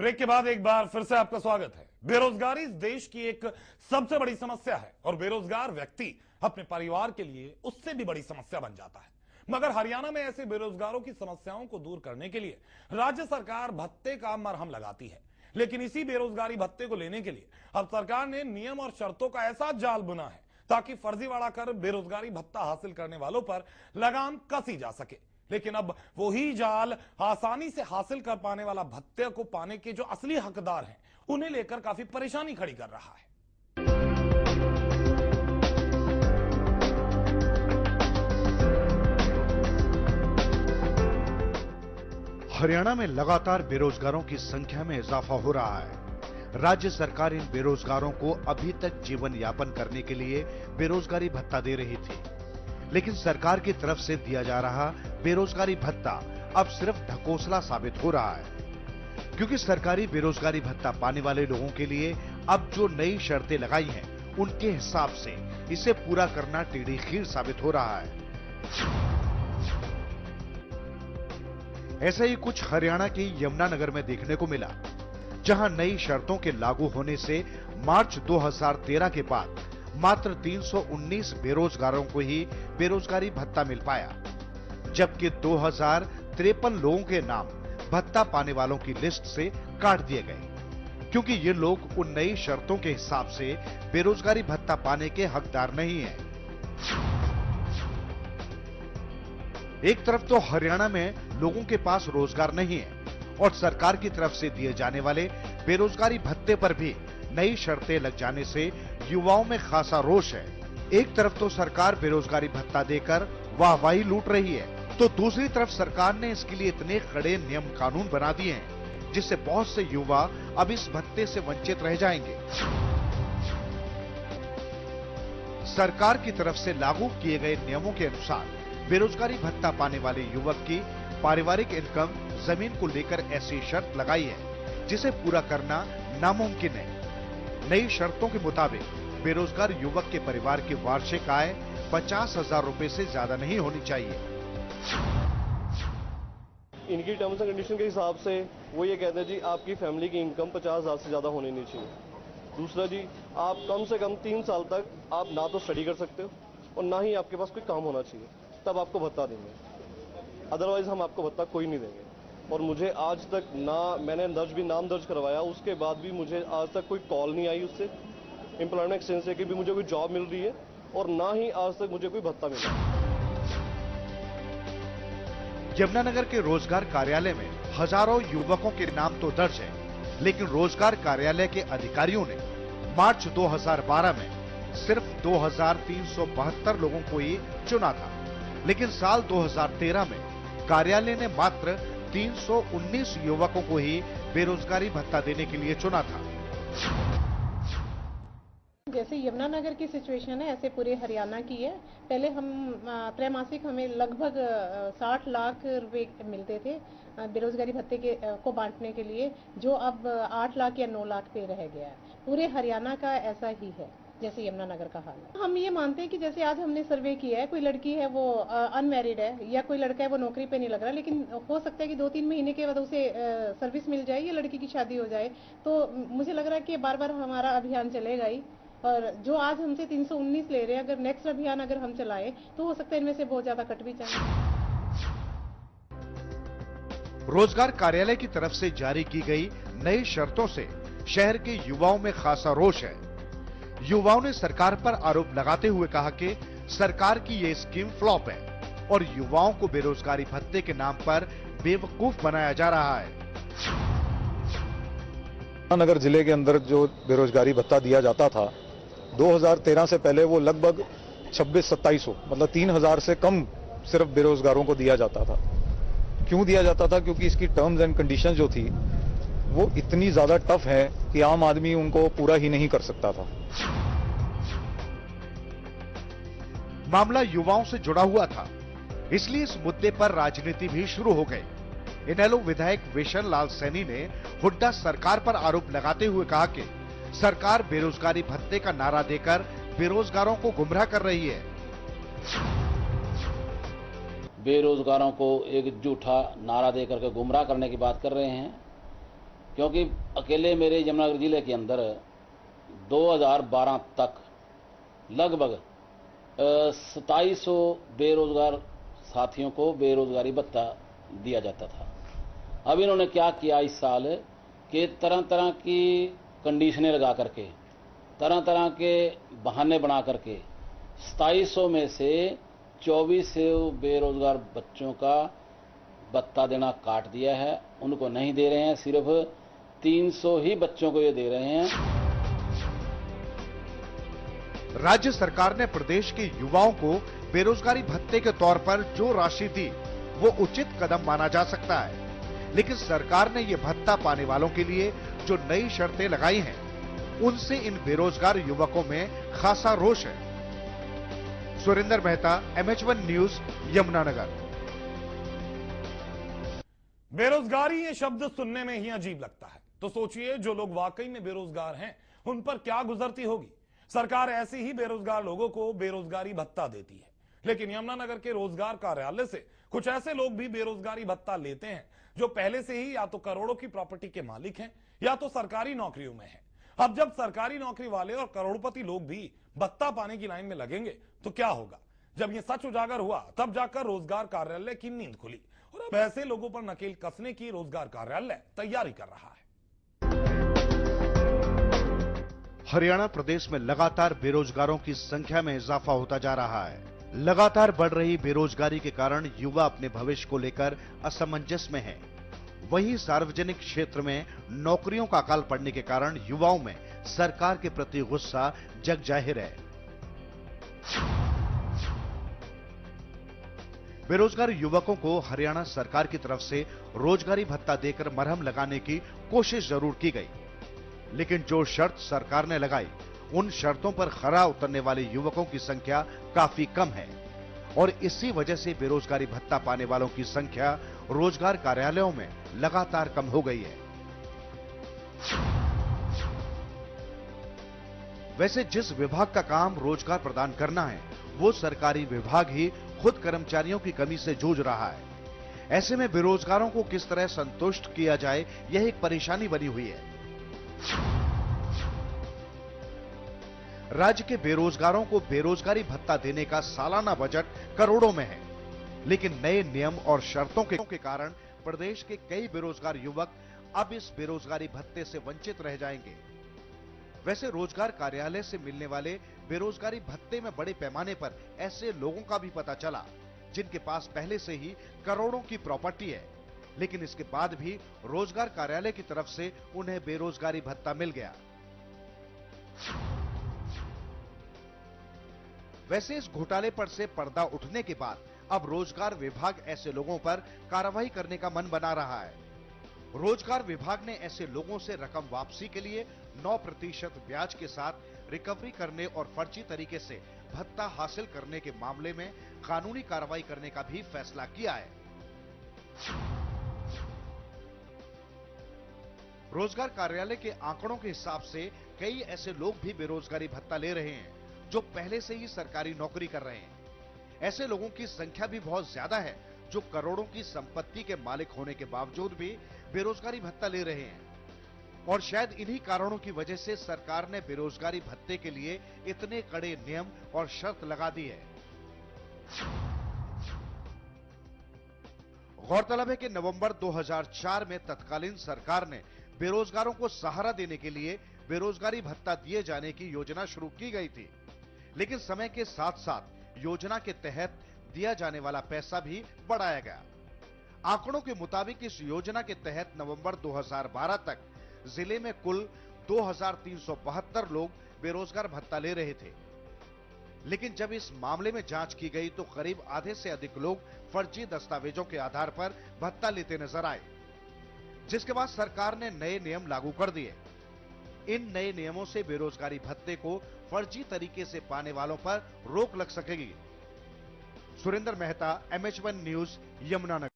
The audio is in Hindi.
ब्रेक के बाद एक बार फिर से आपका स्वागत है। बेरोजगारी इस देश की एक सबसे बड़ी समस्या है और बेरोजगार व्यक्ति अपने परिवार के लिए उससे भी बड़ी समस्या बन जाता है। मगर हरियाणा में ऐसे बेरोजगारों की समस्याओं को दूर करने के लिए राज्य सरकार भत्ते का मरहम लगाती है। लेकिन इसी बेरोजगारी भत्ते को लेने के लिए अब सरकार ने नियम और शर्तों का ऐसा जाल बुना है ताकि फर्जीवाड़ा कर बेरोजगारी भत्ता हासिल करने वालों पर लगाम कसी जा सके। लेकिन अब वही जाल आसानी से हासिल कर पाने वाला भत्ते को पाने के जो असली हकदार हैं उन्हें लेकर काफी परेशानी खड़ी कर रहा है। हरियाणा में लगातार बेरोजगारों की संख्या में इजाफा हो रहा है। राज्य सरकार इन बेरोजगारों को अभी तक जीवन यापन करने के लिए बेरोजगारी भत्ता दे रही थी, लेकिन सरकार की तरफ से दिया जा रहा बेरोजगारी भत्ता अब सिर्फ ढकोसला साबित हो रहा है, क्योंकि सरकारी बेरोजगारी भत्ता पाने वाले लोगों के लिए अब जो नई शर्तें लगाई हैं, उनके हिसाब से इसे पूरा करना टेढ़ी खीर साबित हो रहा है। ऐसा ही कुछ हरियाणा के यमुनानगर में देखने को मिला, जहां नई शर्तों के लागू होने से मार्च 2013 के बाद मात्र 319 बेरोजगारों को ही बेरोजगारी भत्ता मिल पाया, जबकि 2053 लोगों के नाम भत्ता पाने वालों की लिस्ट से काट दिए गए, क्योंकि ये लोग उन नई शर्तों के हिसाब से बेरोजगारी भत्ता पाने के हकदार नहीं हैं। एक तरफ तो हरियाणा में लोगों के पास रोजगार नहीं है और सरकार की तरफ से दिए जाने वाले बेरोजगारी भत्ते पर भी नई शर्तें लग जाने से युवाओं में खासा रोष है। एक तरफ तो सरकार बेरोजगारी भत्ता देकर वाहवाही लूट रही है, तो दूसरी तरफ सरकार ने इसके लिए इतने कड़े नियम कानून बना दिए हैं, जिससे बहुत से युवा अब इस भत्ते से वंचित रह जाएंगे। सरकार की तरफ से लागू किए गए नियमों के अनुसार बेरोजगारी भत्ता पाने वाले युवक की पारिवारिक इनकम जमीन को लेकर ऐसी शर्त लगाई है जिसे पूरा करना नामुमकिन है। नई शर्तों के मुताबिक बेरोजगार युवक के परिवार की वार्षिक आय 50,000 रुपए से ज्यादा नहीं होनी चाहिए। इनकी टर्म्स एंड कंडीशन के हिसाब से वो ये कहते हैं जी आपकी फैमिली की इनकम 50,000 से ज्यादा होनी नहीं चाहिए। दूसरा जी आप कम से कम 3 साल तक आप ना तो स्टडी कर सकते हो और ना ही आपके पास कोई काम होना चाहिए, तब आपको भत्ता देंगे, अदरवाइज हम आपको भत्ता कोई नहीं देंगे। और मुझे आज तक ना मैंने नाम दर्ज करवाया, उसके बाद भी मुझे आज तक कोई कॉल नहीं आई उससे एम्प्लॉयमेंट एक्सचेंज से कि भी मुझे कोई जॉब मिल रही है, और ना ही आज तक मुझे कोई भत्ता मिला। यमुनानगर के रोजगार कार्यालय में हजारों युवकों के नाम तो दर्ज है, लेकिन रोजगार कार्यालय के अधिकारियों ने मार्च 2012 में सिर्फ 2,372 लोगों को ही चुना था, लेकिन साल 2013 में कार्यालय ने मात्र 319 युवकों को ही बेरोजगारी भत्ता देने के लिए चुना था। जैसे यमुनानगर की सिचुएशन है, ऐसे पूरे हरियाणा की है। पहले हम त्रैमासिक हमें लगभग 60 लाख रुपए मिलते थे बेरोजगारी भत्ते को बांटने के लिए, जो अब 8 लाख या 9 लाख पे रह गया है। पूरे हरियाणा का ऐसा ही है जैसे यमुनानगर का हाल है। हम ये मानते हैं कि जैसे आज हमने सर्वे किया है, कोई लड़की है वो अनमैरिड है या कोई लड़का है वो नौकरी पे नहीं लग रहा, लेकिन हो सकता है कि 2-3 महीने के बाद उसे सर्विस मिल जाए या लड़की की शादी हो जाए। तो मुझे लग रहा है कि बार बार हमारा अभियान चलेगा ही, और जो आज हमसे 319 ले रहे हैं, अगर नेक्स्ट अभियान अगर हम चलाएं तो हो सकता है इनमें से बहुत ज्यादा कट भी जाए। रोजगार कार्यालय की तरफ से जारी की गई नई शर्तों से शहर के युवाओं में खासा रोष है। युवाओं ने सरकार पर आरोप लगाते हुए कहा कि सरकार की ये स्कीम फ्लॉप है और युवाओं को बेरोजगारी भत्ते के नाम पर बेवकूफ बनाया जा रहा है। यमुनानगर जिले के अंदर जो बेरोजगारी भत्ता दिया जाता था 2013 से पहले, वो लगभग 2600-2700 मतलब 3,000 से कम सिर्फ बेरोजगारों को दिया जाता था। क्यों दिया जाता था? क्योंकि इसकी टर्म्स एंड कंडीशन जो थी वो इतनी ज्यादा टफ है कि आम आदमी उनको पूरा ही नहीं कर सकता था। मामला युवाओं से जुड़ा हुआ था, इसलिए इस मुद्दे पर राजनीति भी शुरू हो गई। इनेलो विधायक विशन लाल सैनी ने हुड्डा सरकार पर आरोप लगाते हुए कहा कि सरकार बेरोजगारी भत्ते का नारा देकर बेरोजगारों को गुमराह कर रही है। बेरोजगारों को एक झूठा नारा देकर के गुमराह करने की बात कर रहे हैं। क्योंकि अकेले मेरे यमुनानगर जिले के अंदर 2012 तक लगभग 2700 बेरोजगार साथियों को बेरोजगारी भत्ता दिया जाता था। अब इन्होंने क्या किया इस साल कि तरह तरह की कंडीशनें लगा करके, तरह तरह के बहाने बना करके 2700 में से 2400 बेरोजगार बच्चों का भत्ता देना काट दिया है। उनको नहीं दे रहे हैं, सिर्फ 300 ही बच्चों को ये दे रहे हैं। राज्य सरकार ने प्रदेश के युवाओं को बेरोजगारी भत्ते के तौर पर जो राशि दी वो उचित कदम माना जा सकता है, लेकिन सरकार ने ये भत्ता पाने वालों के लिए जो नई शर्तें लगाई हैं, उनसे इन बेरोजगार युवकों में खासा रोष है। Surendra Mehta, MH1 news, Yamunanagar. बेरोजगारी ये शब्द सुनने में ही अजीब लगता है, तो सोचिए जो लोग वाकई में बेरोजगार हैं उन पर क्या गुजरती होगी। सरकार ऐसे ही बेरोजगार लोगों को बेरोजगारी भत्ता देती है, लेकिन यमुनानगर के रोजगार कार्यालय से कुछ ऐसे लोग भी बेरोजगारी भत्ता लेते हैं जो पहले से ही या तो करोड़ों की प्रॉपर्टी के मालिक हैं या तो सरकारी नौकरियों में हैं। अब जब सरकारी नौकरी वाले और करोड़पति लोग भी भत्ता पाने की लाइन में लगेंगे तो क्या होगा। जब ये सच उजागर हुआ तब जाकर रोजगार कार्यालय की नींद खुली और अब ऐसे लोगों पर नकेल कसने की रोजगार कार्यालय तैयारी कर रहा है। हरियाणा प्रदेश में लगातार बेरोजगारों की संख्या में इजाफा होता जा रहा है। लगातार बढ़ रही बेरोजगारी के कारण युवा अपने भविष्य को लेकर असमंजस में हैं। वहीं सार्वजनिक क्षेत्र में नौकरियों का अकाल पड़ने के कारण युवाओं में सरकार के प्रति गुस्सा जग जाहिर है। बेरोजगार युवकों को हरियाणा सरकार की तरफ से रोजगारी भत्ता देकर मरहम लगाने की कोशिश जरूर की गई, लेकिन जो शर्त सरकार ने लगाई उन शर्तों पर खरा उतरने वाले युवकों की संख्या काफी कम है और इसी वजह से बेरोजगारी भत्ता पाने वालों की संख्या रोजगार कार्यालयों में लगातार कम हो गई है। वैसे जिस विभाग का काम रोजगार प्रदान करना है वो सरकारी विभाग ही खुद कर्मचारियों की कमी से जूझ रहा है। ऐसे में बेरोजगारों को किस तरह संतुष्ट किया जाए यह एक परेशानी बनी हुई है। राज्य के बेरोजगारों को बेरोजगारी भत्ता देने का सालाना बजट करोड़ों में है, लेकिन नए नियम और शर्तों के कारण प्रदेश के कई बेरोजगार युवक अब इस बेरोजगारी भत्ते से वंचित रह जाएंगे। वैसे रोजगार कार्यालय से मिलने वाले बेरोजगारी भत्ते में बड़े पैमाने पर ऐसे लोगों का भी पता चला जिनके पास पहले से ही करोड़ों की प्रॉपर्टी है, लेकिन इसके बाद भी रोजगार कार्यालय की तरफ से उन्हें बेरोजगारी भत्ता मिल गया। वैसे इस घोटाले पर से पर्दा उठने के बाद अब रोजगार विभाग ऐसे लोगों पर कार्रवाई करने का मन बना रहा है। रोजगार विभाग ने ऐसे लोगों से रकम वापसी के लिए 9% ब्याज के साथ रिकवरी करने और फर्जी तरीके से भत्ता हासिल करने के मामले में कानूनी कार्रवाई करने का भी फैसला किया है। रोजगार कार्यालय के आंकड़ों के हिसाब से कई ऐसे लोग भी बेरोजगारी भत्ता ले रहे हैं जो पहले से ही सरकारी नौकरी कर रहे हैं। ऐसे लोगों की संख्या भी बहुत ज्यादा है जो करोड़ों की संपत्ति के मालिक होने के बावजूद भी बेरोजगारी भत्ता ले रहे हैं और शायद इन्हीं कारणों की वजह से सरकार ने बेरोजगारी भत्ते के लिए इतने कड़े नियम और शर्त लगा दी है। गौरतलब है कि नवंबर 2004 में तत्कालीन सरकार ने बेरोजगारों को सहारा देने के लिए बेरोजगारी भत्ता दिए जाने की योजना शुरू की गई थी, लेकिन समय के साथ साथ योजना के तहत दिया जाने वाला पैसा भी बढ़ाया गया। आंकड़ों के मुताबिक इस योजना के तहत नवंबर 2012 तक जिले में कुल 2372 लोग बेरोजगार भत्ता ले रहे थे, लेकिन जब इस मामले में जांच की गई तो करीब आधे से अधिक लोग फर्जी दस्तावेजों के आधार पर भत्ता लेते नजर आए, जिसके बाद सरकार ने नए नियम लागू कर दिए। इन नए नियमों से बेरोजगारी भत्ते को फर्जी तरीके से पाने वालों पर रोक लग सकेगी। Surendra Mehta, MH1 news, Yamunanagar.